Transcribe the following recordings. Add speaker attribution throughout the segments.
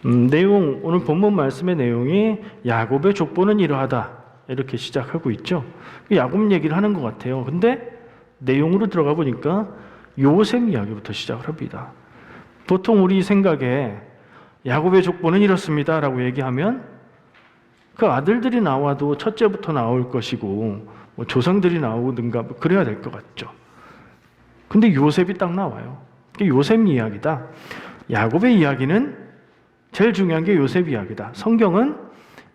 Speaker 1: 오늘 본문 말씀의 내용이 야곱의 족보는 이러하다 이렇게 시작하고 있죠. 야곱 얘기를 하는 것 같아요. 근데 내용으로 들어가 보니까 요셉 이야기부터 시작을 합니다. 보통 우리 생각에 야곱의 족보는 이렇습니다 라고 얘기하면 그 아들들이 나와도 첫째부터 나올 것이고 뭐 조상들이 나오든가 뭐 그래야 될 것 같죠. 근데 요셉이 딱 나와요. 요셉 이야기다. 야곱의 이야기는 제일 중요한 게 요셉 이야기다. 성경은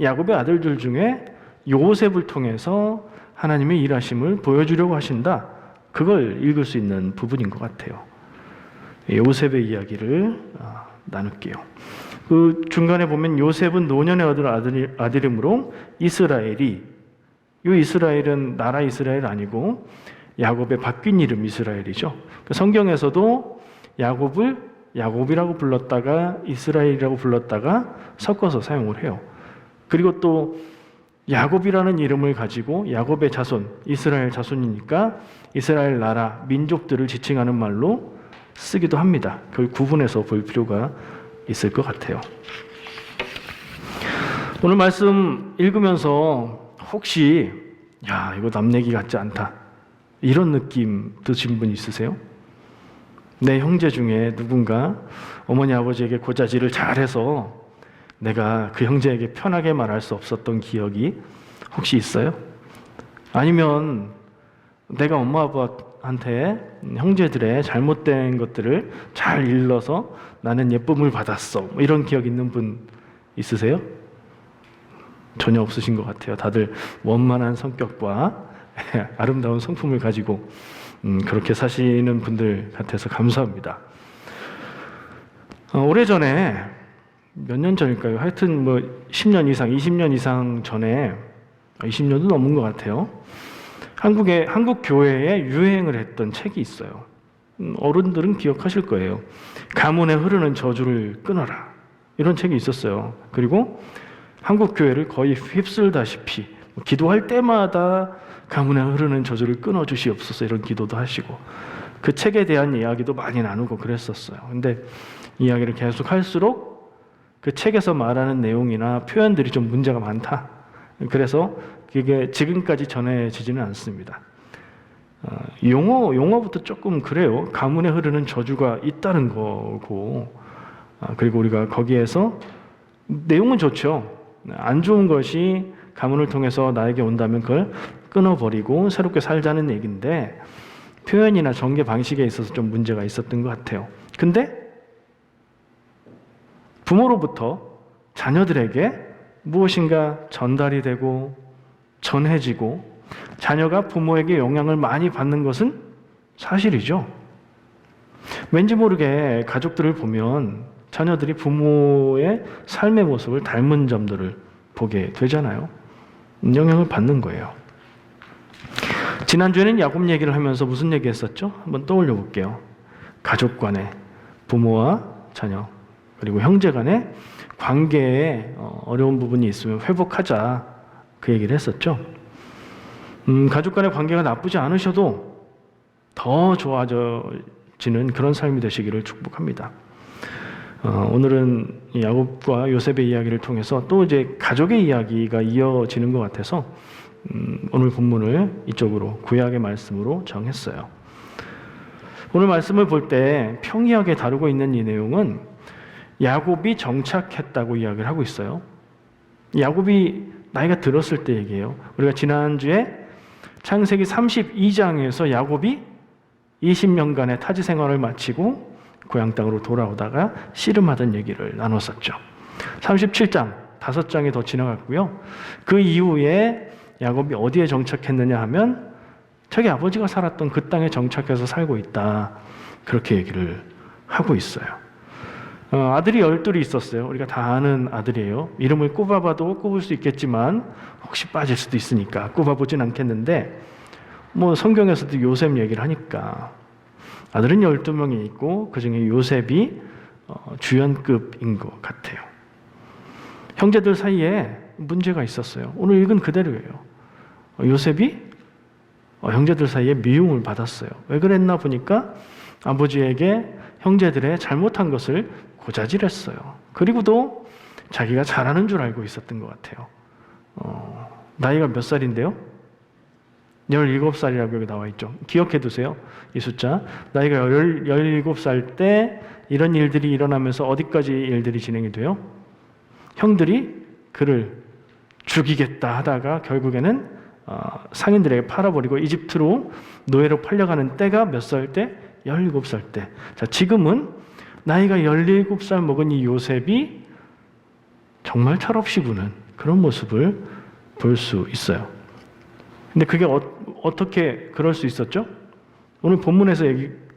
Speaker 1: 야곱의 아들들 중에 요셉을 통해서 하나님의 일하심을 보여주려고 하신다. 그걸 읽을 수 있는 부분인 것 같아요. 요셉의 이야기를 나눌게요. 그 중간에 보면 요셉은 노년에 얻은 아들이므로 이스라엘이, 이 이스라엘은 나라 이스라엘 아니고 야곱의 바뀐 이름 이스라엘이죠. 성경에서도 야곱을 야곱이라고 불렀다가 이스라엘이라고 불렀다가 섞어서 사용을 해요. 그리고 또 야곱이라는 이름을 가지고 야곱의 자손, 이스라엘 자손이니까 이스라엘 나라, 민족들을 지칭하는 말로 쓰기도 합니다. 그걸 구분해서 볼 필요가 있을 것 같아요. 오늘 말씀 읽으면서 혹시 이거 남 얘기 같지 않다 이런 느낌 드신 분 있으세요? 내 형제 중에 누군가 어머니 아버지에게 고자질을 잘해서 내가 그 형제에게 편하게 말할 수 없었던 기억이 혹시 있어요? 아니면 내가 엄마 아빠한테 형제들의 잘못된 것들을 잘 일러서 나는 예쁨을 받았어 뭐 이런 기억 있는 분 있으세요? 전혀 없으신 것 같아요. 다들 원만한 성격과 아름다운 성품을 가지고 그렇게 사시는 분들 같아서 감사합니다. 오래전에 몇 년 전일까요? 하여튼 10년 이상, 20년 이상 전에 20년도 넘은 것 같아요. 한국 교회에 유행을 했던 책이 있어요. 어른들은 기억하실 거예요. 가문에 흐르는 저주를 끊어라 이런 책이 있었어요. 그리고 한국 교회를 거의 휩쓸다시피 기도할 때마다 가문에 흐르는 저주를 끊어주시옵소서 이런 기도도 하시고 그 책에 대한 이야기도 많이 나누고 그랬었어요. 근데 이야기를 계속 할수록 그 책에서 말하는 내용이나 표현들이 좀 문제가 많다. 그래서 그게 지금까지 전해지지는 않습니다. 용어부터 조금 그래요. 가문에 흐르는 저주가 있다는 거고 그리고 우리가 거기에서 내용은 좋죠. 안 좋은 것이 가문을 통해서 나에게 온다면 그걸 끊어버리고 새롭게 살자는 얘기인데 표현이나 전개 방식에 있어서 좀 문제가 있었던 것 같아요. 근데 부모로부터 자녀들에게 무엇인가 전달이 되고 전해지고 자녀가 부모에게 영향을 많이 받는 것은 사실이죠. 왠지 모르게 가족들을 보면 자녀들이 부모의 삶의 모습을 닮은 점들을 보게 되잖아요. 영향을 받는 거예요. 지난주에는 야곱 얘기를 하면서 무슨 얘기 했었죠? 한번 떠올려 볼게요. 가족 간의 부모와 자녀 그리고 형제 간의 관계에 어려운 부분이 있으면 회복하자 그 얘기를 했었죠. 가족 간의 관계가 나쁘지 않으셔도 더 좋아지는 그런 삶이 되시기를 축복합니다. 오늘은 야곱과 요셉의 이야기를 통해서 또 이제 가족의 이야기가 이어지는 것 같아서 오늘 본문을 이쪽으로 구약의 말씀으로 정했어요. 오늘 말씀을 볼 때 평이하게 다루고 있는 이 내용은 야곱이 정착했다고 이야기를 하고 있어요. 야곱이 나이가 들었을 때 얘기해요. 우리가 지난주에 창세기 32장에서 야곱이 20년간의 타지 생활을 마치고 고향 땅으로 돌아오다가 씨름하던 얘기를 나눴었죠. 37장, 5장이 더 지나갔고요. 그 이후에 야곱이 어디에 정착했느냐 하면 자기 아버지가 살았던 그 땅에 정착해서 살고 있다. 그렇게 얘기를 하고 있어요. 아들이 12이 있었어요. 우리가 다 아는 아들이에요. 이름을 꼽아봐도 꼽을 수 있겠지만 혹시 빠질 수도 있으니까 꼽아보진 않겠는데 성경에서도 요셉 얘기를 하니까 아들은 12명이 있고 그 중에 요셉이 주연급인 것 같아요. 형제들 사이에 문제가 있었어요. 오늘 읽은 그대로예요. 요셉이 형제들 사이에 미움을 받았어요. 왜 그랬나 보니까 아버지에게 형제들의 잘못한 것을 고자질했어요. 그리고도 자기가 잘하는 줄 알고 있었던 것 같아요. 나이가 몇 살인데요? 17살이라고 여기 나와 있죠. 기억해 두세요. 이 숫자. 나이가 17살 때 이런 일들이 일어나면서 어디까지 일들이 진행이 돼요? 형들이 그를 죽이겠다 하다가 결국에는 상인들에게 팔아버리고 이집트로 노예로 팔려가는 때가 몇 살 때? 17살 때. 자, 지금은 나이가 17살 먹은 이 요셉이 정말 철없이 구는 그런 모습을 볼 수 있어요. 근데 그게 어떻게 그럴 수 있었죠? 오늘 본문에서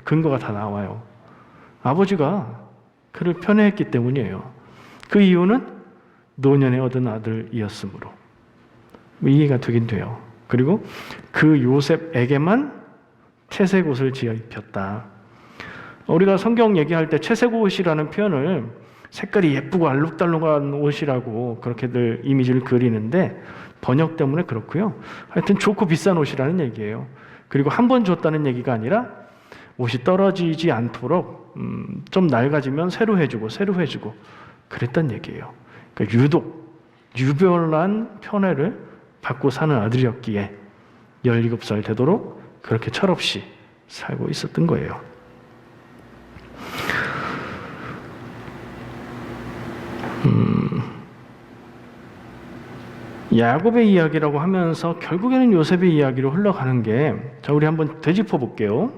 Speaker 1: 근거가 다 나와요. 아버지가 그를 편애했기 때문이에요. 그 이유는 노년에 얻은 아들이었으므로. 이해가 되긴 돼요. 그리고 그 요셉에게만 채색 옷을 지어 입혔다. 우리가 성경 얘기할 때 채색 옷이라는 표현을 색깔이 예쁘고 알록달록한 옷이라고 그렇게들 이미지를 그리는데 번역 때문에 그렇고요. 하여튼 좋고 비싼 옷이라는 얘기예요. 그리고 한 번 줬다는 얘기가 아니라 옷이 떨어지지 않도록 좀 낡아지면 새로 해주고 그랬단 얘기예요. 그러니까 유독 유별난 편애를 받고 사는 아들이었기에 17살 되도록 그렇게 철없이 살고 있었던 거예요. 야곱의 이야기라고 하면서 결국에는 요셉의 이야기로 흘러가는 게, 자, 우리 한번 되짚어 볼게요.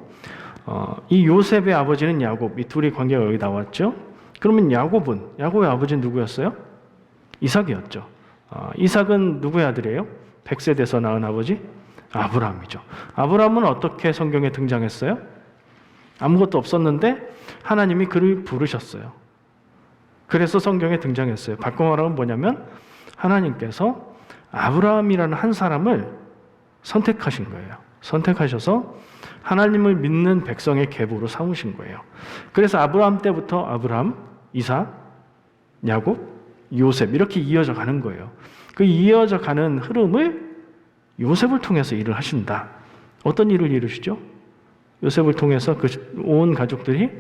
Speaker 1: 이 요셉의 아버지는 야곱, 이 둘의 관계가 여기 나왔죠. 그러면 야곱의 아버지는 누구였어요? 이삭이었죠. 이삭은 누구의 아들이에요? 100세 돼서 낳은 아버지? 아브라함이죠. 아브라함은 어떻게 성경에 등장했어요? 아무것도 없었는데 하나님이 그를 부르셨어요. 그래서 성경에 등장했어요. 바꿔 말하면 뭐냐면 하나님께서 아브라함이라는 한 사람을 선택하신 거예요. 선택하셔서 하나님을 믿는 백성의 계보로 삼으신 거예요. 그래서 아브라함 때부터 아브라함, 이삭, 야곱, 요셉 이렇게 이어져 가는 거예요. 그 이어져 가는 흐름을 요셉을 통해서 일을 하신다. 어떤 일을 이루시죠? 요셉을 통해서 그 온 가족들이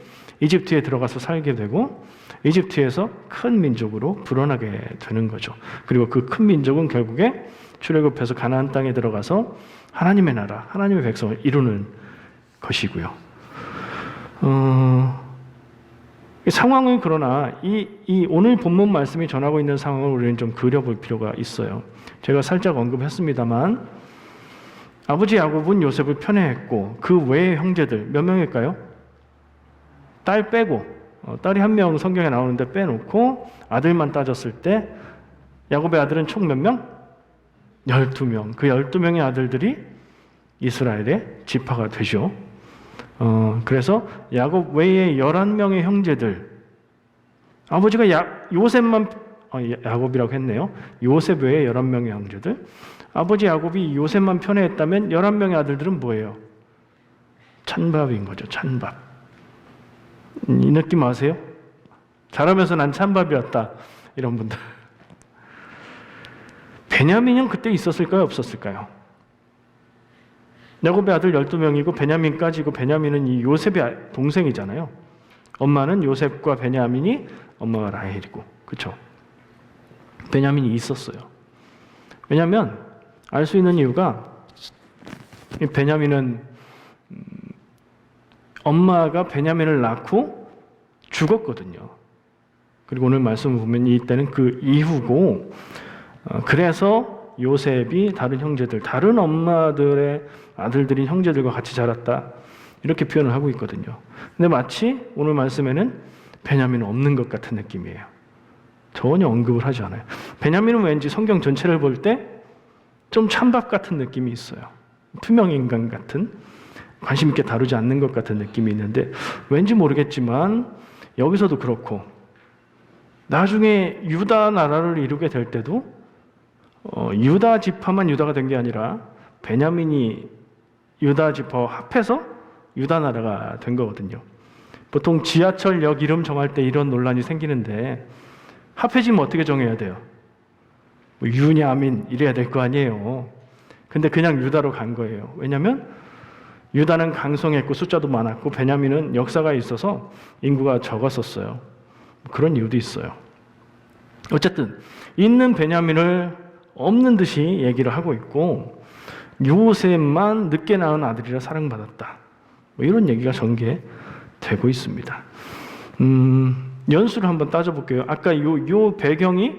Speaker 1: 이집트에 들어가서 살게 되고 이집트에서 큰 민족으로 불어나게 되는 거죠. 그리고 그 큰 민족은 결국에 출애굽해서 가나안 땅에 들어가서 하나님의 나라, 하나님의 백성을 이루는 것이고요. 상황은 그러나 이 오늘 본문 말씀이 전하고 있는 상황을 우리는 좀 그려볼 필요가 있어요. 제가 살짝 언급했습니다만 아버지 야곱은 요셉을 편애했고 그 외의 형제들 몇 명일까요? 딸 빼고 딸이 한 명 성경에 나오는데 빼놓고 아들만 따졌을 때 야곱의 아들은 총 몇 명? 12명. 그 12명의 아들들이 이스라엘의 지파가 되죠. 그래서 야곱 외에 11명의 형제들, 아버지가 요셉만 야곱이라고 했네요. 요셉 외에 11명의 형제들, 아버지 야곱이 요셉만 편애했다면 11명의 아들들은 뭐예요? 찬밥인 거죠. 찬밥. 이 느낌 아세요? 자라면서 난 찬밥이었다 이런 분들. 베냐민은 그때 있었을까요? 없었을까요? 야곱의 아들 12명이고 베냐민까지고, 베냐민은 이 요셉의 동생이잖아요. 엄마는 요셉과 베냐민이 엄마가 라헬이고, 그렇죠? 베냐민이 있었어요. 왜냐하면 알 수 있는 이유가 베냐민은 엄마가 베냐민을 낳고 죽었거든요. 그리고 오늘 말씀을 보면 이때는 그 이후고, 그래서 요셉이 다른 형제들, 다른 엄마들의 아들들인 형제들과 같이 자랐다 이렇게 표현을 하고 있거든요. 근데 마치 오늘 말씀에는 베냐민은 없는 것 같은 느낌이에요. 전혀 언급을 하지 않아요. 베냐민은 왠지 성경 전체를 볼 때 좀 찬밥 같은 느낌이 있어요. 투명인간 같은, 관심 있게 다루지 않는 것 같은 느낌이 있는데 왠지 모르겠지만 여기서도 그렇고 나중에 유다 나라를 이루게 될 때도 유다 지파만 유다가 된 게 아니라 베냐민이 유다 지파와 합해서 유다 나라가 된 거거든요. 보통 지하철역 이름 정할 때 이런 논란이 생기는데 합해지면 어떻게 정해야 돼요? 뭐 유냐민 이래야 될 거 아니에요. 근데 그냥 유다로 간 거예요. 왜냐하면 유다는 강성했고 숫자도 많았고 베냐민은 역사가 있어서 인구가 적었었어요. 그런 이유도 있어요. 어쨌든 있는 베냐민을 없는 듯이 얘기를 하고 있고 요셉만 늦게 낳은 아들이라 사랑받았다. 뭐 이런 얘기가 전개되고 있습니다. 연수를 한번 따져볼게요. 아까 요 배경이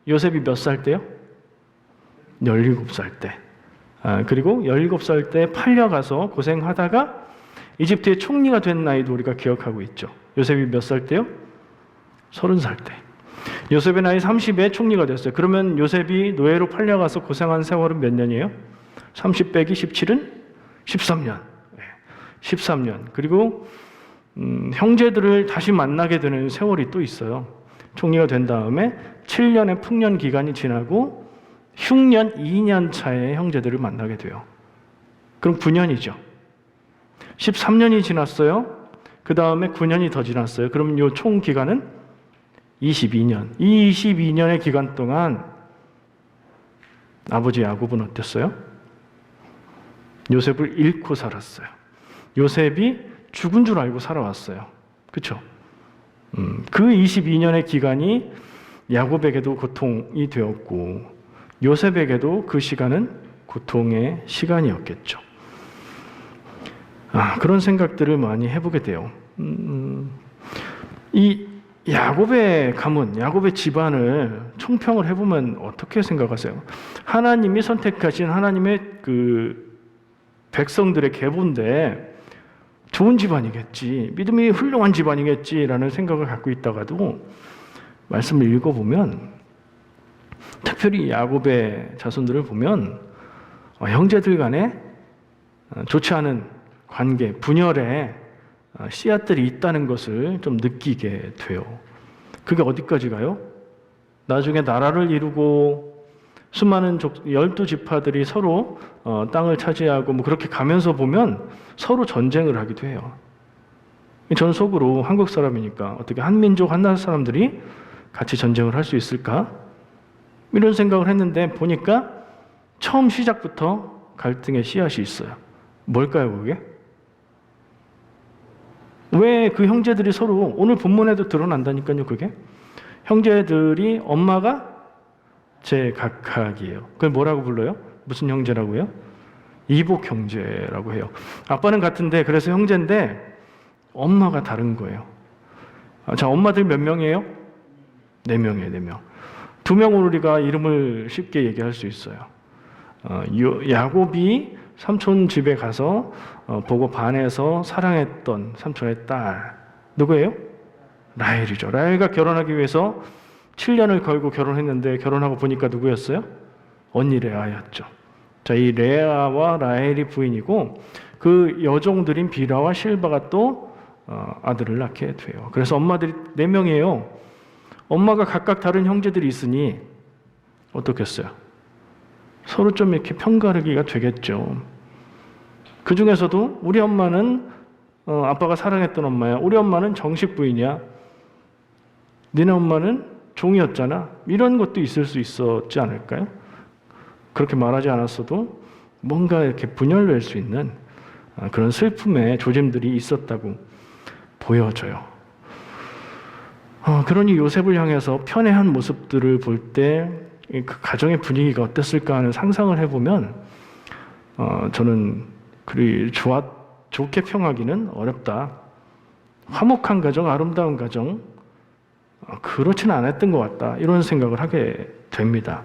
Speaker 1: 요셉이 몇 살 때요? 17살 때. 그리고 17살 때 팔려가서 고생하다가 이집트의 총리가 된 나이도 우리가 기억하고 있죠. 요셉이 몇 살 때요? 30살 때. 요셉의 나이 30에 총리가 됐어요. 그러면 요셉이 노예로 팔려가서 고생한 세월은 몇 년이에요? 30 빼기 17은 13년. 13년. 그리고 형제들을 다시 만나게 되는 세월이 또 있어요. 총리가 된 다음에 7년의 풍년 기간이 지나고 흉년 2년 차에 형제들을 만나게 돼요. 그럼 9년이죠. 13년이 지났어요. 그 다음에 9년이 더 지났어요. 그럼 이 총 기간은 22년. 이 22년의 기간 동안 아버지 야곱은 어땠어요? 요셉을 잃고 살았어요. 요셉이 죽은 줄 알고 살아왔어요. 그렇죠? 그 22년의 기간이 야곱에게도 고통이 되었고 요셉에게도 그 시간은 고통의 시간이었겠죠. 그런 생각들을 많이 해보게 돼요. 이 야곱의 가문, 야곱의 집안을 총평을 해보면 어떻게 생각하세요? 하나님이 선택하신 하나님의 그 백성들의 계보인데 좋은 집안이겠지, 믿음이 훌륭한 집안이겠지라는 생각을 갖고 있다가도 말씀을 읽어보면 특별히 야곱의 자손들을 보면 형제들 간에 좋지 않은 관계, 분열에 씨앗들이 있다는 것을 좀 느끼게 돼요. 그게 어디까지 가요? 나중에 나라를 이루고 수많은 12지파들이 서로 땅을 차지하고 뭐 그렇게 가면서 보면 서로 전쟁을 하기도 해요. 저는 속으로 한국 사람이니까 어떻게 한 민족 한 나라 사람들이 같이 전쟁을 할 수 있을까? 이런 생각을 했는데 보니까 처음 시작부터 갈등의 씨앗이 있어요. 뭘까요, 그게? 왜 그 형제들이 서로 오늘 본문에도 드러난다니까요, 그게? 형제들이 엄마가 제각각이에요. 그걸 뭐라고 불러요? 무슨 형제라고요? 이복 형제라고 해요. 아빠는 같은데 그래서 형제인데 엄마가 다른 거예요. 자, 엄마들 몇 명이에요? 4명이에요, 4명. 2명으로 우리가 이름을 쉽게 얘기할 수 있어요. 야곱이 삼촌 집에 가서 보고 반해서 사랑했던 삼촌의 딸 누구예요? 라헬이죠. 라헬과 결혼하기 위해서 7년을 걸고 결혼했는데 결혼하고 보니까 누구였어요? 언니 레아였죠. 자, 이 레아와 라헬이 부인이고 그 여종들인 비라와 실바가 또 아들을 낳게 돼요. 그래서 엄마들이 4명이에요. 엄마가 각각 다른 형제들이 있으니 어떻겠어요? 서로 좀 이렇게 편가르기가 되겠죠. 그 중에서도 우리 엄마는 아빠가 사랑했던 엄마야. 우리 엄마는 정식 부인이야. 니네 엄마는 종이었잖아. 이런 것도 있을 수 있었지 않을까요? 그렇게 말하지 않았어도 뭔가 이렇게 분열될 수 있는 그런 슬픔의 조짐들이 있었다고 보여져요. 그러니 요셉을 향해서 편애한 모습들을 볼 때 그 가정의 분위기가 어땠을까 하는 상상을 해보면 저는 그리 좋게 평하기는 어렵다. 화목한 가정, 아름다운 가정 그렇지는 않았던 것 같다. 이런 생각을 하게 됩니다.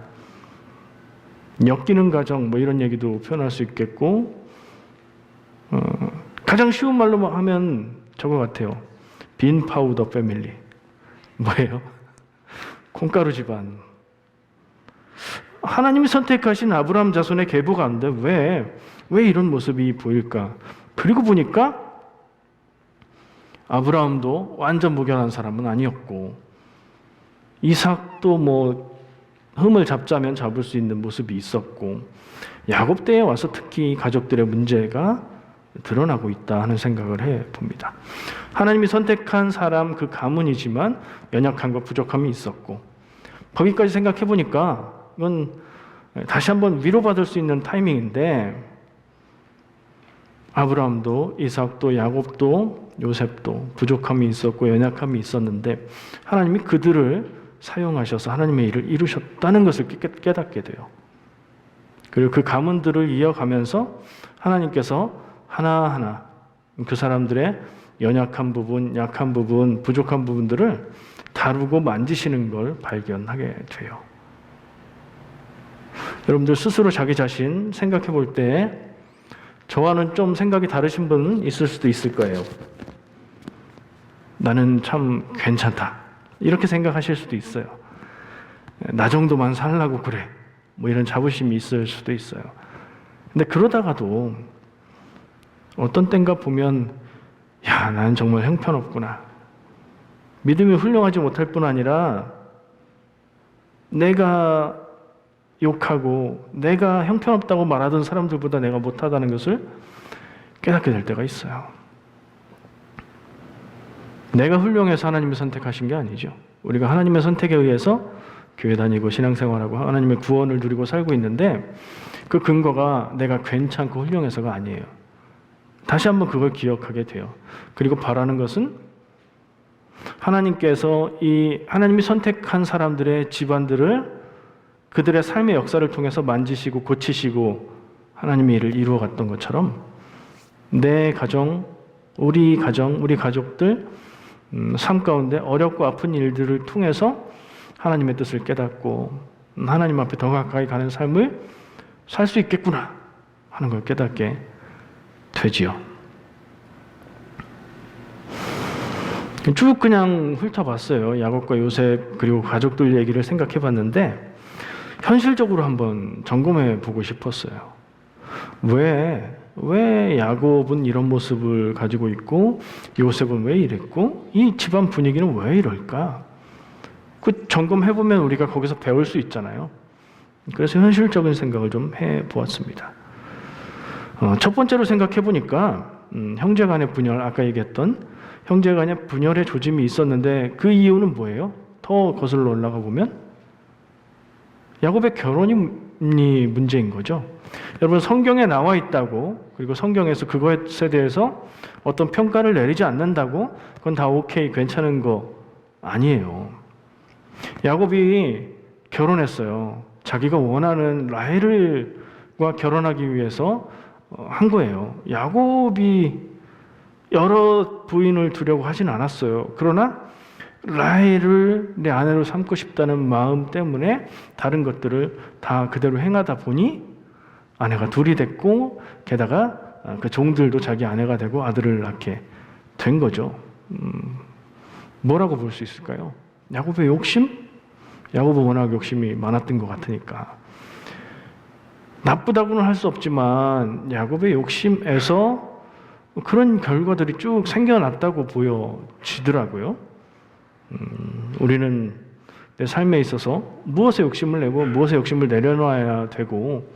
Speaker 1: 엮이는 가정 뭐 이런 얘기도 표현할 수 있겠고 가장 쉬운 말로 하면 저거 같아요. 빈 파우더 패밀리. 뭐예요? 콩가루 집안. 하나님이 선택하신 아브라함 자손의 계보 가운데 왜 이런 모습이 보일까? 그리고 보니까 아브라함도 완전 무결한 사람은 아니었고 이삭도 뭐 흠을 잡자면 잡을 수 있는 모습이 있었고 야곱 때에 와서 특히 가족들의 문제가 드러나고 있다 하는 생각을 해봅니다. 하나님이 선택한 사람 그 가문이지만 연약함과 부족함이 있었고 거기까지 생각해보니까 이건 다시 한번 위로받을 수 있는 타이밍인데 아브라함도 이삭도 야곱도 요셉도 부족함이 있었고 연약함이 있었는데 하나님이 그들을 사용하셔서 하나님의 일을 이루셨다는 것을 깨닫게 돼요. 그리고 그 가문들을 이어가면서 하나님께서 하나하나 그 사람들의 연약한 부분, 약한 부분, 부족한 부분들을 다루고 만지시는 걸 발견하게 돼요. 여러분들 스스로 자기 자신 생각해 볼 때 저와는 좀 생각이 다르신 분은 있을 수도 있을 거예요. 나는 참 괜찮다. 이렇게 생각하실 수도 있어요. 나 정도만 살라고 그래. 뭐 이런 자부심이 있을 수도 있어요. 근데 그러다가도 어떤 땐가 보면 야, 난 정말 형편없구나. 믿음이 훌륭하지 못할 뿐 아니라 내가 욕하고 내가 형편없다고 말하던 사람들보다 내가 못하다는 것을 깨닫게 될 때가 있어요. 내가 훌륭해서 하나님이 선택하신 게 아니죠. 우리가 하나님의 선택에 의해서 교회 다니고 신앙생활하고 하나님의 구원을 누리고 살고 있는데 그 근거가 내가 괜찮고 훌륭해서가 아니에요. 다시 한번 그걸 기억하게 돼요. 그리고 바라는 것은 하나님께서 이 하나님이 선택한 사람들의 집안들을 그들의 삶의 역사를 통해서 만지시고 고치시고 하나님의 일을 이루어 갔던 것처럼 내 가정, 우리 가족들 삶 가운데 어렵고 아픈 일들을 통해서 하나님의 뜻을 깨닫고 하나님 앞에 더 가까이 가는 삶을 살 수 있겠구나 하는 걸 깨닫게 되지요. 쭉 그냥 훑어봤어요. 야곱과 요셉 그리고 가족들 얘기를 생각해봤는데 현실적으로 한번 점검해 보고 싶었어요. 왜 야곱은 이런 모습을 가지고 있고 요셉은 왜 이랬고 이 집안 분위기는 왜 이럴까? 그 점검해보면 우리가 거기서 배울 수 있잖아요. 그래서 현실적인 생각을 좀 해보았습니다. 첫 번째로 생각해보니까 형제 간의 분열, 아까 얘기했던 형제 간의 분열의 조짐이 있었는데 그 이유는 뭐예요? 더 거슬러 올라가 보면 야곱의 결혼이 문제인 거죠. 여러분 성경에 나와 있다고 그리고 성경에서 그것에 대해서 어떤 평가를 내리지 않는다고 그건 다 오케이 괜찮은 거 아니에요. 야곱이 결혼했어요. 자기가 원하는 라헬과 결혼하기 위해서 한 거예요. 야곱이 여러 부인을 두려고 하진 않았어요. 그러나 라헬을 내 아내로 삼고 싶다는 마음 때문에 다른 것들을 다 그대로 행하다 보니 아내가 둘이 됐고 게다가 그 종들도 자기 아내가 되고 아들을 낳게 된 거죠. 뭐라고 볼 수 있을까요? 야곱의 욕심? 야곱은 워낙 욕심이 많았던 것 같으니까. 나쁘다고는 할 수 없지만 야곱의 욕심에서 그런 결과들이 쭉 생겨났다고 보여지더라고요. 우리는 내 삶에 있어서 무엇에 욕심을 내고 무엇에 욕심을 내려놔야 되고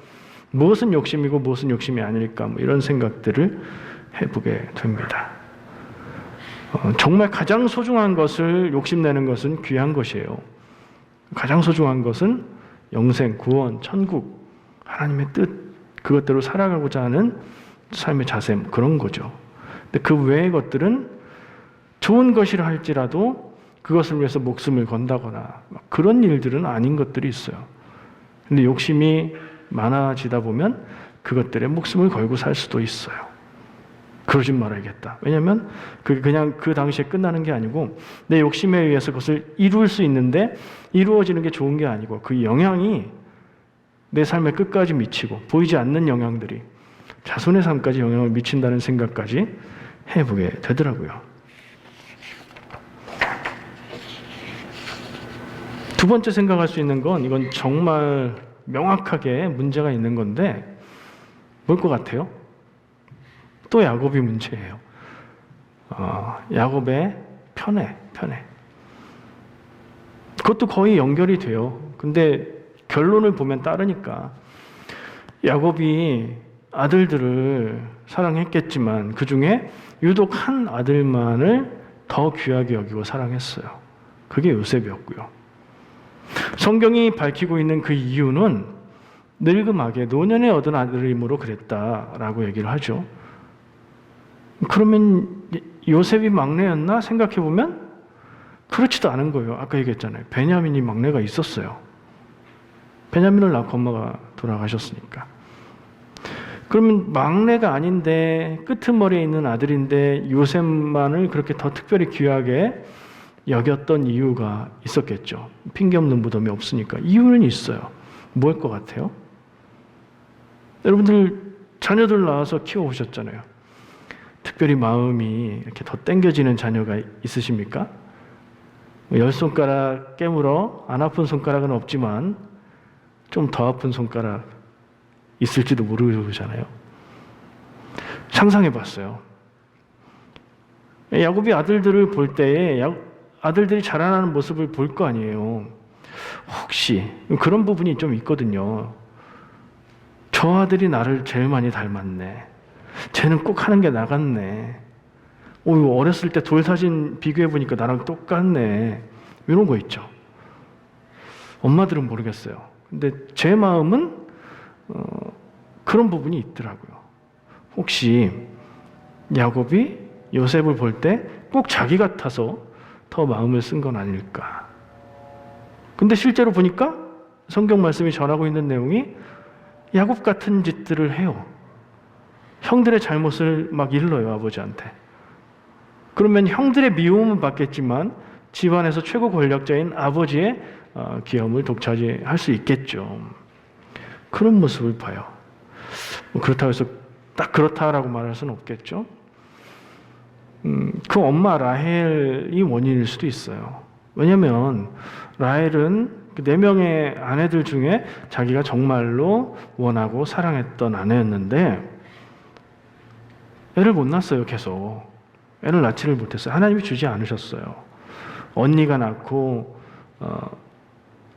Speaker 1: 무엇은 욕심이고 무엇은 욕심이 아닐까 뭐 이런 생각들을 해보게 됩니다. 정말 가장 소중한 것을 욕심내는 것은 귀한 것이에요. 가장 소중한 것은 영생, 구원, 천국, 하나님의 뜻 그것대로 살아가고자 하는 삶의 자세 그런 거죠. 근데 그 외의 것들은 좋은 것이라 할지라도 그것을 위해서 목숨을 건다거나 그런 일들은 아닌 것들이 있어요. 근데 욕심이 많아지다 보면 그것들에 목숨을 걸고 살 수도 있어요. 그러지 말아야겠다. 왜냐하면 그게 그냥 그 당시에 끝나는 게 아니고 내 욕심에 의해서 그것을 이룰 수 있는데 이루어지는 게 좋은 게 아니고 그 영향이 내 삶의 끝까지 미치고 보이지 않는 영향들이 자손의 삶까지 영향을 미친다는 생각까지 해보게 되더라고요. 두 번째 생각할 수 있는 건 이건 정말 명확하게 문제가 있는 건데 뭘 것 같아요? 또 야곱이 문제예요. 야곱의 편애. 그것도 거의 연결이 돼요. 근데 결론을 보면 따르니까 야곱이 아들들을 사랑했겠지만 그 중에 유독 한 아들만을 더 귀하게 여기고 사랑했어요. 그게 요셉이었고요. 성경이 밝히고 있는 그 이유는 늙음하게 노년에 얻은 아들이므로 그랬다라고 얘기를 하죠. 그러면 요셉이 막내였나 생각해보면 그렇지도 않은 거예요. 아까 얘기했잖아요. 베냐민이 막내가 있었어요. 베냐민을 낳고 엄마가 돌아가셨으니까. 그러면 막내가 아닌데 끄트머리에 있는 아들인데 요셉만을 그렇게 더 특별히 귀하게 여겼던 이유가 있었겠죠. 핑계 없는 무덤이 없으니까. 이유는 있어요. 뭐일 것 같아요? 여러분들 자녀들 낳아서 키워오셨잖아요. 특별히 마음이 이렇게 더 땡겨지는 자녀가 있으십니까? 10손가락 깨물어 안 아픈 손가락은 없지만 좀 더 아픈 손가락 있을지도 모르잖아요. 상상해 봤어요. 야곱이 아들들을 볼 때에 아들들이 자라나는 모습을 볼 거 아니에요. 혹시 그런 부분이 좀 있거든요. 저 아들이 나를 제일 많이 닮았네. 쟤는 꼭 하는 게 나같네. 어렸을 때 돌사진 비교해 보니까 나랑 똑같네. 이런 거 있죠. 엄마들은 모르겠어요. 근데 제 마음은 그런 부분이 있더라고요. 혹시 야곱이 요셉을 볼 때 꼭 자기 같아서 더 마음을 쓴 건 아닐까. 근데 실제로 보니까 성경 말씀이 전하고 있는 내용이 야곱 같은 짓들을 해요. 형들의 잘못을 막 일러요, 아버지한테. 그러면 형들의 미움은 받겠지만 집안에서 최고 권력자인 아버지의 귀함을 독차지할 수 있겠죠. 그런 모습을 봐요. 그렇다고 해서 딱 그렇다라고 말할 수는 없겠죠. 그 엄마 라헬이 원인일 수도 있어요. 왜냐하면 라헬은 그 4명의 아내들 중에 자기가 정말로 원하고 사랑했던 아내였는데 애를 못 낳았어요. 계속 애를 낳지를 못했어요. 하나님이 주지 않으셨어요. 언니가 낳고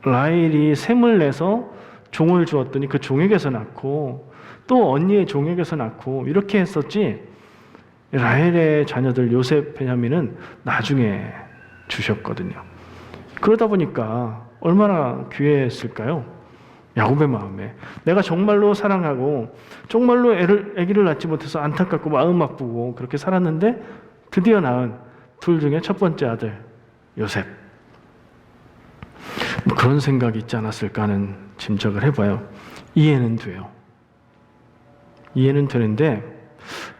Speaker 1: 라헬이 샘을 내서 종을 주었더니 그 종에게서 낳고 또 언니의 종에게서 낳고 이렇게 했었지. 라헬의 자녀들 요셉, 베냐민은 나중에 주셨거든요. 그러다 보니까 얼마나 귀했을까요? 야곱의 마음에 내가 정말로 사랑하고 정말로 아기를 낳지 못해서 안타깝고 마음 아프고 그렇게 살았는데 드디어 낳은 둘 중에 첫 번째 아들 요셉. 그런 생각이 있지 않았을까 하는 짐작을 해봐요. 이해는 돼요. 이해는 되는데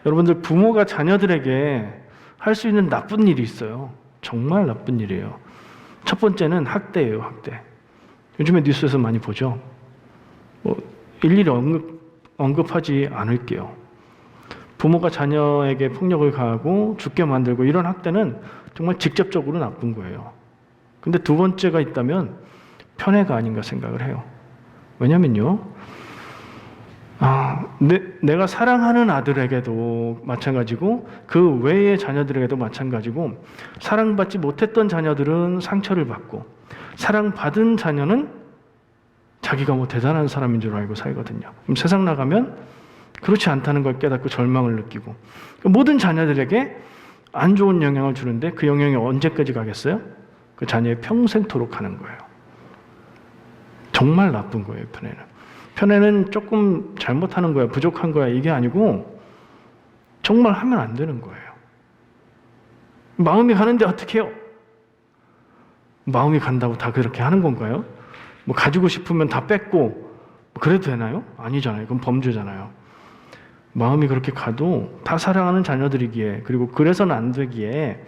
Speaker 1: 여러분들 부모가 자녀들에게 할 수 있는 나쁜 일이 있어요. 정말 나쁜 일이에요. 첫 번째는 학대예요. 학대. 요즘에 뉴스에서 많이 보죠. 일일이 언급하지 않을게요. 부모가 자녀에게 폭력을 가하고 죽게 만들고 이런 학대는 정말 직접적으로 나쁜 거예요. 근데 두 번째가 있다면 편애가 아닌가 생각을 해요. 왜냐면요. 내가 사랑하는 아들에게도 마찬가지고 그 외의 자녀들에게도 마찬가지고 사랑받지 못했던 자녀들은 상처를 받고 사랑받은 자녀는 자기가 대단한 사람인 줄 알고 살거든요. 그럼 세상 나가면 그렇지 않다는 걸 깨닫고 절망을 느끼고 모든 자녀들에게 안 좋은 영향을 주는데 그 영향이 언제까지 가겠어요? 그 자녀의 평생토록 하는 거예요. 정말 나쁜 거예요, 편애는. 편애는 조금 잘못하는 거야, 부족한 거야 이게 아니고 정말 하면 안 되는 거예요. 마음이 가는데 어떻게 해요? 마음이 간다고 다 그렇게 하는 건가요? 가지고 싶으면 다 뺏고 그래도 되나요? 아니잖아요. 그럼 범죄잖아요. 마음이 그렇게 가도 다 사랑하는 자녀들이기에 그리고 그래서는 안 되기에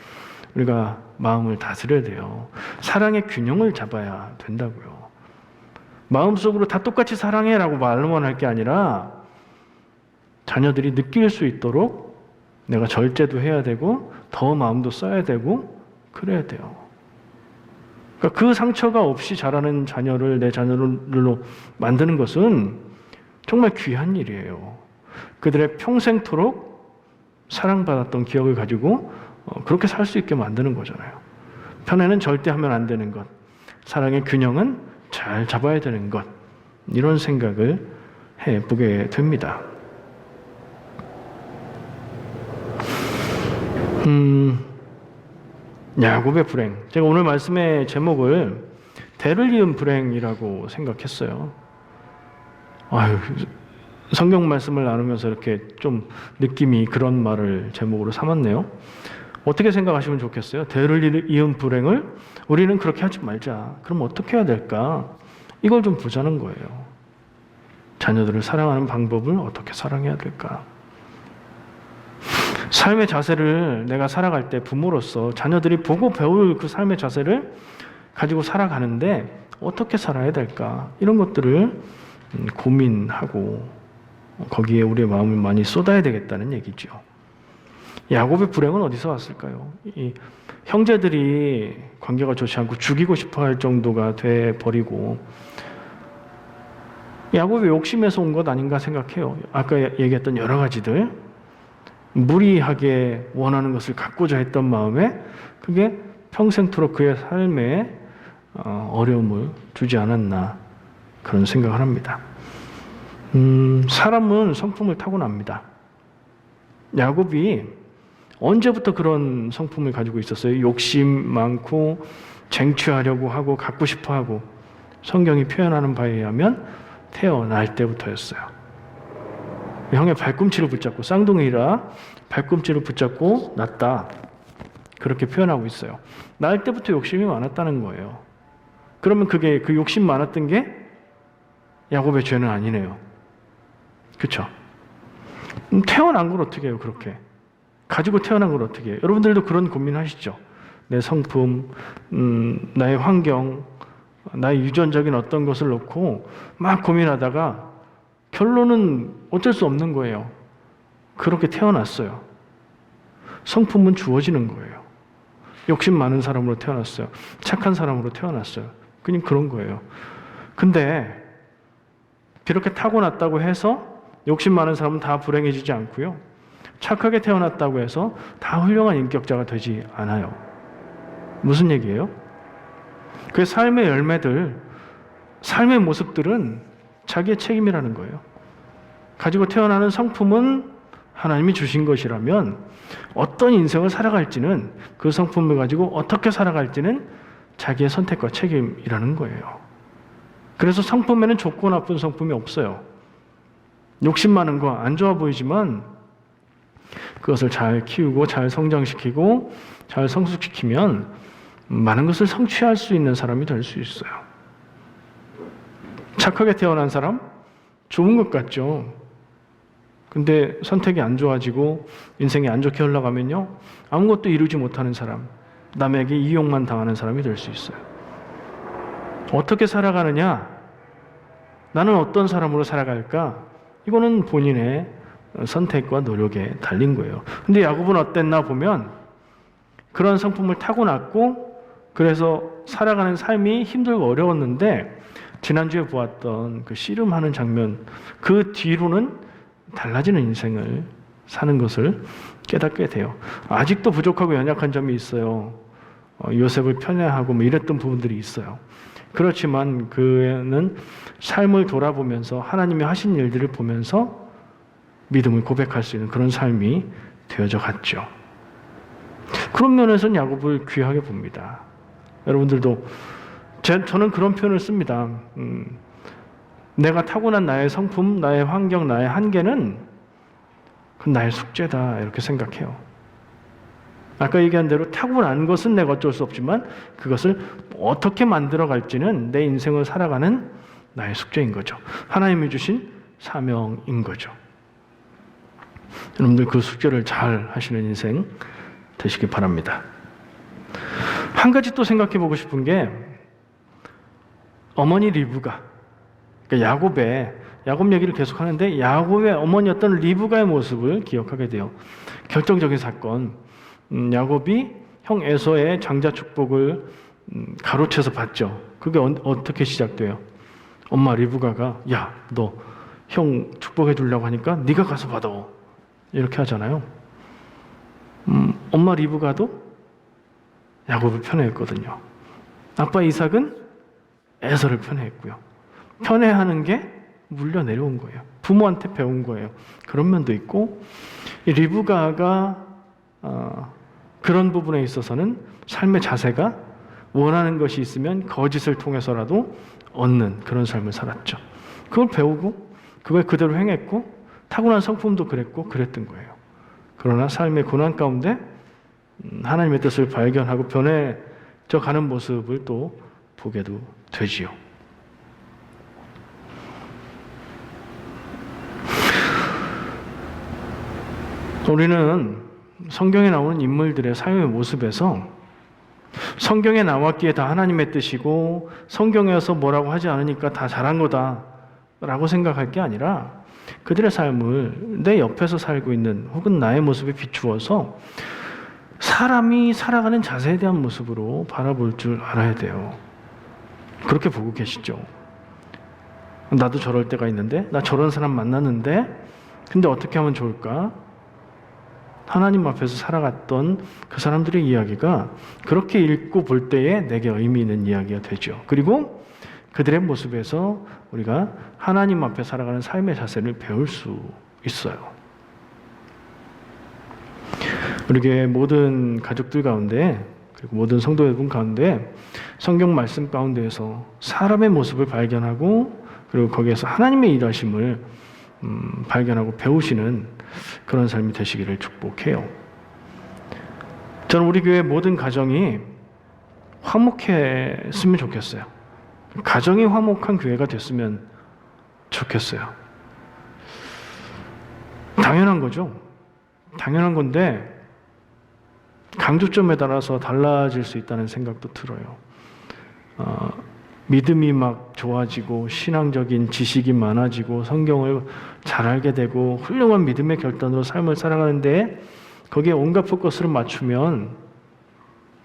Speaker 1: 우리가 마음을 다스려야 돼요. 사랑의 균형을 잡아야 된다고요. 마음속으로 다 똑같이 사랑해라고 말로만 할 게 아니라 자녀들이 느낄 수 있도록 내가 절제도 해야 되고 더 마음도 써야 되고 그래야 돼요. 그러니까 그 상처가 없이 자라는 자녀를 내 자녀로 만드는 것은 정말 귀한 일이에요. 그들의 평생토록 사랑받았던 기억을 가지고 그렇게 살 수 있게 만드는 거잖아요. 편애는 절대 하면 안 되는 것, 사랑의 균형은 잘 잡아야 되는 것, 이런 생각을 해보게 됩니다. 야곱의 불행. 제가 오늘 말씀의 제목을 대를 이은 불행이라고 생각했어요. 성경 말씀을 나누면서 이렇게 좀 느낌이 그런 말을 제목으로 삼았네요. 어떻게 생각하시면 좋겠어요? 대를 이은 불행을 우리는 그렇게 하지 말자. 그럼 어떻게 해야 될까? 이걸 좀 보자는 거예요. 자녀들을 사랑하는 방법을 어떻게 사랑해야 될까? 삶의 자세를 내가 살아갈 때 부모로서 자녀들이 보고 배울 그 삶의 자세를 가지고 살아가는데 어떻게 살아야 될까? 이런 것들을 고민하고 거기에 우리의 마음을 많이 쏟아야 되겠다는 얘기죠. 야곱의 불행은 어디서 왔을까요? 이 형제들이 관계가 좋지 않고 죽이고 싶어 할 정도가 돼 버리고 야곱의 욕심에서 온 것 아닌가 생각해요. 아까 얘기했던 여러 가지들 무리하게 원하는 것을 갖고자 했던 마음에 그게 평생토록 그의 삶에 어려움을 주지 않았나 그런 생각을 합니다. 사람은 성품을 타고납니다. 야곱이 언제부터 그런 성품을 가지고 있었어요? 욕심 많고 쟁취하려고 하고 갖고 싶어 하고 성경이 표현하는 바에 의하면 태어날 때부터였어요. 형의 발꿈치를 붙잡고 쌍둥이라 발꿈치를 붙잡고 낳았다. 그렇게 표현하고 있어요. 낳을 때부터 욕심이 많았다는 거예요. 그러면 그게 그 욕심 많았던 게 야곱의 죄는 아니네요. 그렇죠? 태어난 걸 어떻게 해요? 그렇게 가지고 태어난 걸 어떻게 해요? 여러분들도 그런 고민하시죠? 내 성품, 나의 환경, 나의 유전적인 어떤 것을 놓고 막 고민하다가 결론은 어쩔 수 없는 거예요. 그렇게 태어났어요. 성품은 주어지는 거예요. 욕심 많은 사람으로 태어났어요. 착한 사람으로 태어났어요. 그냥 그런 거예요. 근데 그렇게 타고났다고 해서 욕심 많은 사람은 다 불행해지지 않고요. 착하게 태어났다고 해서 다 훌륭한 인격자가 되지 않아요. 무슨 얘기예요? 그 삶의 열매들, 삶의 모습들은 자기의 책임이라는 거예요. 가지고 태어나는 성품은 하나님이 주신 것이라면 어떤 인생을 살아갈지는 그 성품을 가지고 어떻게 살아갈지는 자기의 선택과 책임이라는 거예요. 그래서 성품에는 좋고 나쁜 성품이 없어요. 욕심 많은 거 안 좋아 보이지만 그것을 잘 키우고 잘 성장시키고 잘 성숙시키면 많은 것을 성취할 수 있는 사람이 될 수 있어요. 착하게 태어난 사람? 좋은 것 같죠. 근데 선택이 안 좋아지고 인생이 안 좋게 흘러가면요. 아무것도 이루지 못하는 사람, 남에게 이용만 당하는 사람이 될 수 있어요. 어떻게 살아가느냐? 나는 어떤 사람으로 살아갈까? 이거는 본인의 선택과 노력에 달린 거예요. 근데 야곱은 어땠나 보면 그런 성품을 타고났고 그래서 살아가는 삶이 힘들고 어려웠는데 지난주에 보았던 그 씨름하는 장면 그 뒤로는 달라지는 인생을 사는 것을 깨닫게 돼요. 아직도 부족하고 연약한 점이 있어요. 요셉을 편애하고 뭐 이랬던 부분들이 있어요. 그렇지만 그는 삶을 돌아보면서 하나님이 하신 일들을 보면서 믿음을 고백할 수 있는 그런 삶이 되어져 갔죠. 그런 면에서는 야곱을 귀하게 봅니다. 여러분들도 저는 그런 표현을 씁니다. 내가 타고난 나의 성품, 나의 환경, 나의 한계는 그건 나의 숙제다 이렇게 생각해요. 아까 얘기한 대로 타고난 것은 내가 어쩔 수 없지만 그것을 어떻게 만들어갈지는 내 인생을 살아가는 나의 숙제인 거죠. 하나님이 주신 사명인 거죠. 여러분들 그 숙제를 잘 하시는 인생 되시기 바랍니다. 한 가지 또 생각해 보고 싶은 게 어머니 리브가 그러니까 야곱 얘기를 계속 하는데 야곱의 어머니였던 리브가의 모습을 기억하게 돼요. 결정적인 사건. 야곱이 형 에서의 장자 축복을 가로채서 받죠. 그게 어떻게 시작돼요? 엄마 리브가가 야, 너 형 축복해 주려고 하니까 네가 가서 받아. 이렇게 하잖아요. 엄마 리브가도 야곱을 편애했거든요. 아빠 이삭은 에서를 편애했고요. 편애하는 게 물려 내려온 거예요. 부모한테 배운 거예요. 그런 면도 있고 리브가가 그런 부분에 있어서는 삶의 자세가 원하는 것이 있으면 거짓을 통해서라도 얻는 그런 삶을 살았죠. 그걸 배우고 그걸 그대로 행했고 타고난 성품도 그랬고 그랬던 거예요. 그러나 삶의 고난 가운데 하나님의 뜻을 발견하고 변해져 가는 모습을 또 보게도 되지요. 우리는 성경에 나오는 인물들의 삶의 모습에서 성경에 나왔기에 다 하나님의 뜻이고 성경에서 뭐라고 하지 않으니까 다 잘한 거다 라고 생각할 게 아니라 그들의 삶을 내 옆에서 살고 있는 혹은 나의 모습에 비추어서 사람이 살아가는 자세에 대한 모습으로 바라볼 줄 알아야 돼요. 그렇게 보고 계시죠? 나도 저럴 때가 있는데, 나 저런 사람 만났는데, 근데 어떻게 하면 좋을까? 하나님 앞에서 살아갔던 그 사람들의 이야기가 그렇게 읽고 볼 때에 내게 의미 있는 이야기가 되죠. 그리고 그들의 모습에서 우리가 하나님 앞에 살아가는 삶의 자세를 배울 수 있어요. 우리 교회 모든 가족들 가운데 그리고 모든 성도 여러분 가운데 성경 말씀 가운데에서 사람의 모습을 발견하고 그리고 거기에서 하나님의 일하심을 발견하고 배우시는 그런 삶이 되시기를 축복해요. 저는 우리 교회 모든 가정이 화목했으면 좋겠어요. 가정이 화목한 교회가 됐으면 좋겠어요. 당연한 거죠. 당연한 건데 강조점에 따라서 달라질 수 있다는 생각도 들어요. 믿음이 막 좋아지고 신앙적인 지식이 많아지고 성경을 잘 알게 되고 훌륭한 믿음의 결단으로 삶을 살아가는데 거기에 온갖 포커스를 맞추면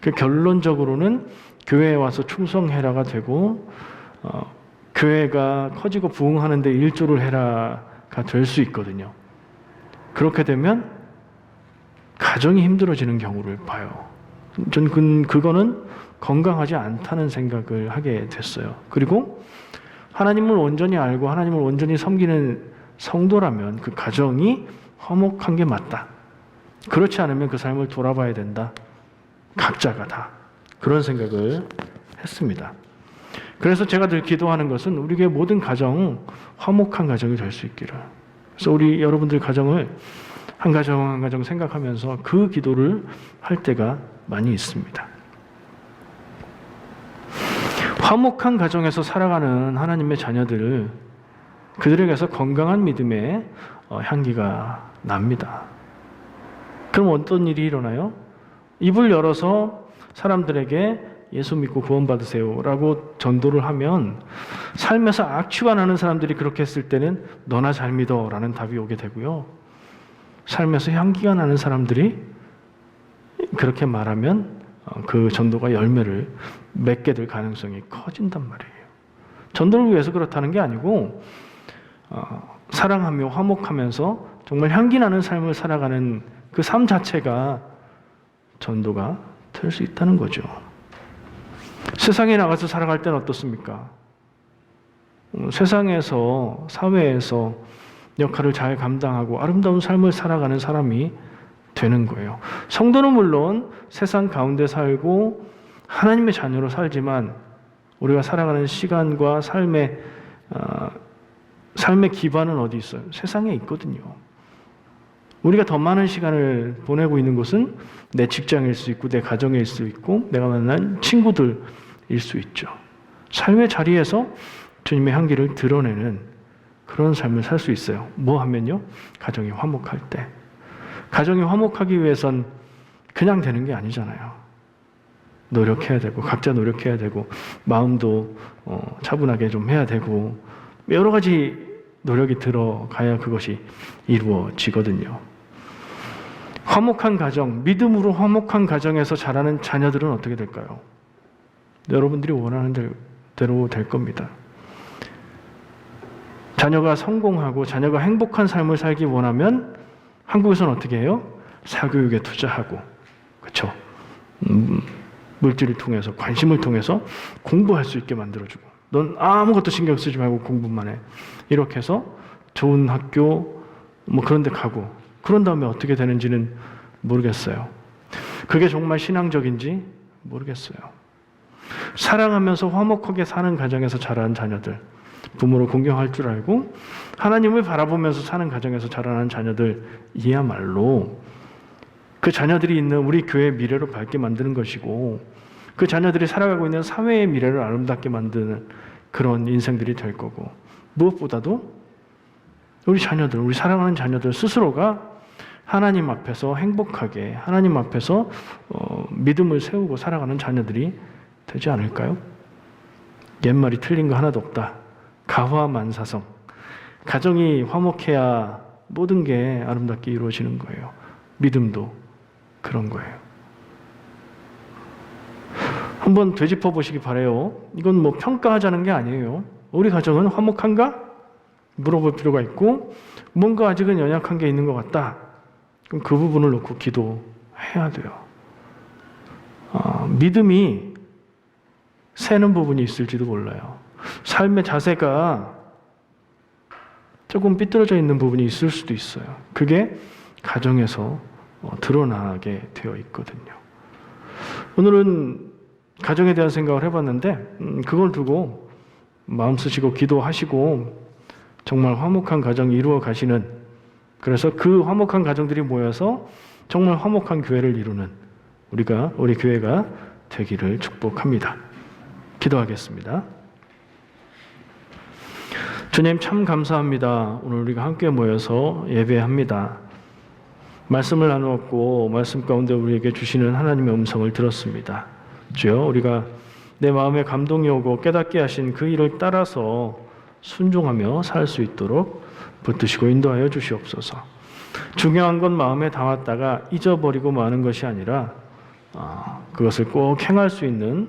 Speaker 1: 그 결론적으로는 교회에 와서 충성해라가 되고 교회가 커지고 부흥하는데 일조를 해라가 될 수 있거든요. 그렇게 되면 가정이 힘들어지는 경우를 봐요. 전 그거는 건강하지 않다는 생각을 하게 됐어요. 그리고 하나님을 온전히 알고 하나님을 온전히 섬기는 성도라면 그 가정이 화목한 게 맞다. 그렇지 않으면 그 삶을 돌아봐야 된다. 각자가 다. 그런 생각을 했습니다. 그래서 제가 늘 기도하는 것은 우리 교회 모든 가정, 화목한 가정이 될 수 있기를. 그래서 우리 여러분들 가정을 한 가정 한 가정 생각하면서 그 기도를 할 때가 많이 있습니다. 화목한 가정에서 살아가는 하나님의 자녀들을 그들에게서 건강한 믿음의 향기가 납니다. 그럼 어떤 일이 일어나요? 입을 열어서 사람들에게 예수 믿고 구원받으세요 라고 전도를 하면 삶에서 악취가 나는 사람들이 그렇게 했을 때는 너나 잘 믿어 라는 답이 오게 되고요. 삶에서 향기가 나는 사람들이 그렇게 말하면 그 전도가 열매를 맺게 될 가능성이 커진단 말이에요. 전도를 위해서 그렇다는 게 아니고 사랑하며 화목하면서 정말 향기 나는 삶을 살아가는 그 삶 자체가 전도가 될 수 있다는 거죠. 세상에 나가서 살아갈 때는 어떻습니까? 세상에서 사회에서 역할을 잘 감당하고 아름다운 삶을 살아가는 사람이 되는 거예요. 성도는 물론 세상 가운데 살고 하나님의 자녀로 살지만 우리가 살아가는 시간과 삶의 기반은 어디 있어요? 세상에 있거든요. 우리가 더 많은 시간을 보내고 있는 곳은 내 직장일 수 있고 내 가정일 수 있고 내가 만난 친구들일 수 있죠. 삶의 자리에서 주님의 향기를 드러내는 그런 삶을 살 수 있어요. 뭐 하면요? 가정이 화목할 때. 가정이 화목하기 위해선 그냥 되는 게 아니잖아요. 노력해야 되고 각자 노력해야 되고 마음도 차분하게 좀 해야 되고 여러 가지 노력이 들어가야 그것이 이루어지거든요. 화목한 가정, 믿음으로 화목한 가정에서 자라는 자녀들은 어떻게 될까요? 여러분들이 원하는 대로 될 겁니다. 자녀가 성공하고 자녀가 행복한 삶을 살기 원하면 한국에서는 어떻게 해요? 사교육에 투자하고, 그렇죠? 물질을 통해서, 관심을 통해서 공부할 수 있게 만들어주고, 넌 아무것도 신경 쓰지 말고 공부만 해. 이렇게 해서 좋은 학교 그런 데 가고, 그런 다음에 어떻게 되는지는 모르겠어요. 그게 정말 신앙적인지 모르겠어요. 사랑하면서 화목하게 사는 가정에서 자란 자녀들, 부모를 공경할 줄 알고 하나님을 바라보면서 사는 가정에서 자라난 자녀들이야말로 그 자녀들이 있는 우리 교회의 미래를 밝게 만드는 것이고 그 자녀들이 살아가고 있는 사회의 미래를 아름답게 만드는 그런 인생들이 될 거고 무엇보다도 우리 자녀들, 우리 사랑하는 자녀들 스스로가 하나님 앞에서 행복하게 하나님 앞에서 믿음을 세우고 살아가는 자녀들이 되지 않을까요? 옛말이 틀린 거 하나도 없다. 가화만사성. 가정이 화목해야 모든 게 아름답게 이루어지는 거예요. 믿음도 그런 거예요. 한번 되짚어 보시기 바라요. 이건 뭐 평가하자는 게 아니에요. 우리 가정은 화목한가? 물어볼 필요가 있고 뭔가 아직은 연약한 게 있는 것 같다. 그럼 그 부분을 놓고 기도해야 돼요. 믿음이 새는 부분이 있을지도 몰라요. 삶의 자세가 조금 삐뚤어져 있는 부분이 있을 수도 있어요. 그게 가정에서 드러나게 되어 있거든요. 오늘은 가정에 대한 생각을 해봤는데 그걸 두고 마음 쓰시고 기도하시고 정말 화목한 가정 이루어 가시는, 그래서 그 화목한 가정들이 모여서 정말 화목한 교회를 이루는 우리 교회가 되기를 축복합니다. 기도하겠습니다. 주님 참 감사합니다. 오늘 우리가 함께 모여서 예배합니다. 말씀을 나누었고 말씀 가운데 우리에게 주시는 하나님의 음성을 들었습니다. 주여, 우리가 내 마음에 감동이 오고 깨닫게 하신 그 일을 따라서 순종하며 살 수 있도록 붙드시고 인도하여 주시옵소서. 중요한 건 마음에 담았다가 잊어버리고 마는 것이 아니라 그것을 꼭 행할 수 있는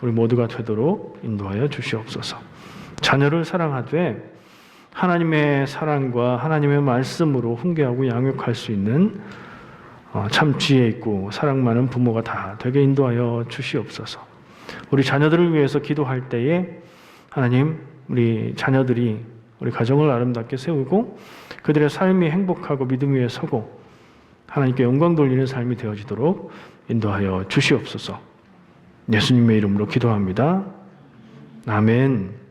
Speaker 1: 우리 모두가 되도록 인도하여 주시옵소서. 자녀를 사랑하되 하나님의 사랑과 하나님의 말씀으로 훈계하고 양육할 수 있는 참 지혜 있고 사랑 많은 부모가 다 되게 인도하여 주시옵소서. 우리 자녀들을 위해서 기도할 때에 하나님, 우리 자녀들이 우리 가정을 아름답게 세우고 그들의 삶이 행복하고 믿음 위에 서고 하나님께 영광 돌리는 삶이 되어지도록 인도하여 주시옵소서. 예수님의 이름으로 기도합니다. 아멘.